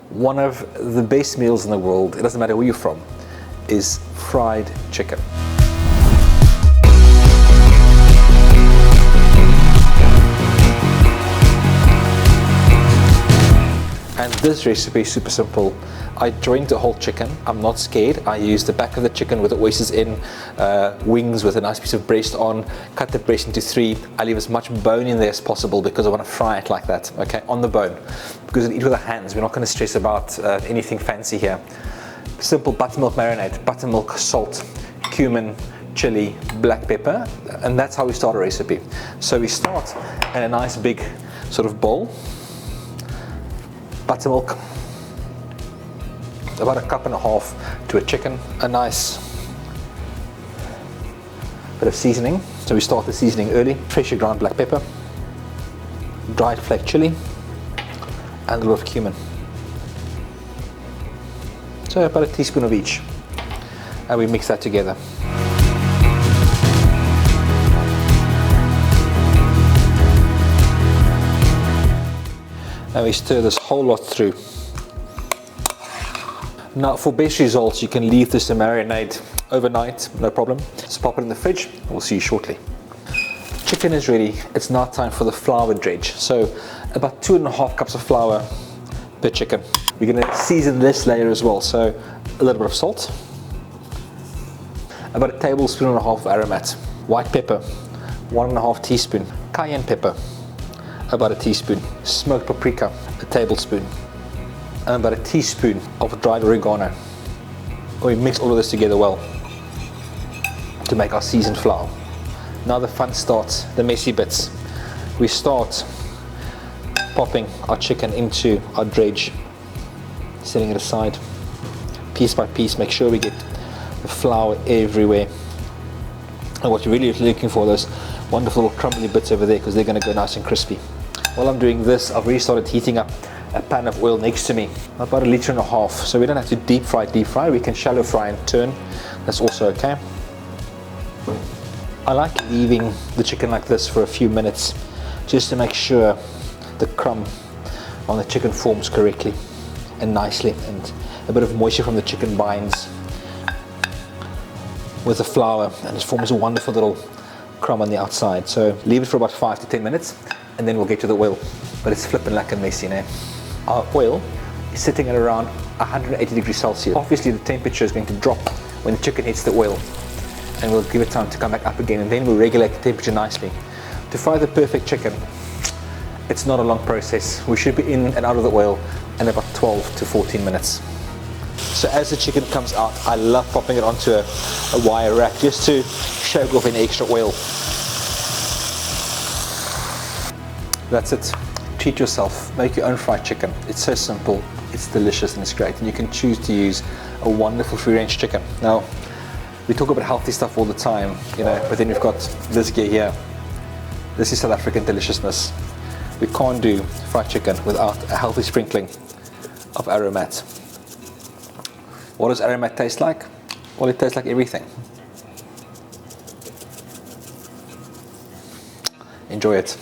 One of the best meals in the world, it doesn't matter where you're from, is fried chicken. And this recipe is super simple. I joined the whole chicken. I'm not scared. I use the back of the chicken with the oysters in, wings with a nice piece of breast on, cut the breast into 3. I leave as much bone in there as possible because I want to fry it like that, okay, on the bone. Because we eat with our hands, we're not going to stress about anything fancy here. Simple buttermilk marinade, buttermilk, salt, cumin, chili, black pepper, and that's how we start a recipe. So we start in a nice big sort of bowl. Buttermilk, about 1.5 cups to a chicken, a nice bit of seasoning. So we start the seasoning early, freshly ground black pepper, dried flake chili, and a little of cumin. So about a teaspoon of each, and we mix that together. And we stir this whole lot through. Now for best results, you can leave this to marinate overnight, no problem. Just pop it in the fridge, and we'll see you shortly. Chicken is ready. It's now time for the flour dredge. So about 2.5 cups of flour per chicken. We're going to season this layer as well. So a little bit of salt, about 1.5 tablespoons of Aromat, white pepper, 1.5 teaspoons, Cayenne pepper, about 1 teaspoon, smoked paprika, 1 tablespoon, and about 1 teaspoon of dried oregano. We mix all of this together well to make our seasoned flour. Now the fun starts, the messy bits. We start popping our chicken into our dredge, setting it aside, piece by piece. Make sure we get the flour everywhere. And what you're really looking for, those wonderful little crumbly bits over there, because they're going to go nice and crispy. While I'm doing this, I've already started heating up a pan of oil next to me, about 1.5 liters. So we don't have to deep fry, we can shallow fry and turn. That's also okay. I like leaving the chicken like this for a few minutes, just to make sure the crumb on the chicken forms correctly and nicely, and a bit of moisture from the chicken binds with the flour, and it forms a wonderful little crumb on the outside. So leave it for about 5 to 10 minutes, and then we'll get to the oil. But it's flipping like a mess, you know. Our oil is sitting at around 180 degrees Celsius. Obviously the temperature is going to drop when the chicken hits the oil, and we'll give it time to come back up again, and then we'll regulate the temperature nicely. To fry the perfect chicken, it's not a long process. We should be in and out of the oil in about 12 to 14 minutes. So as the chicken comes out, I love popping it onto a wire rack just to shake off any extra oil. That's it. Treat yourself. Make your own fried chicken. It's so simple, it's delicious, and it's great. And you can choose to use a wonderful free-range chicken. Now, we talk about healthy stuff all the time, you know, but then we've got this gear here. This is South African deliciousness. We can't do fried chicken without a healthy sprinkling of Aromat. What does Aromat taste like? Well, it tastes like everything. Enjoy it.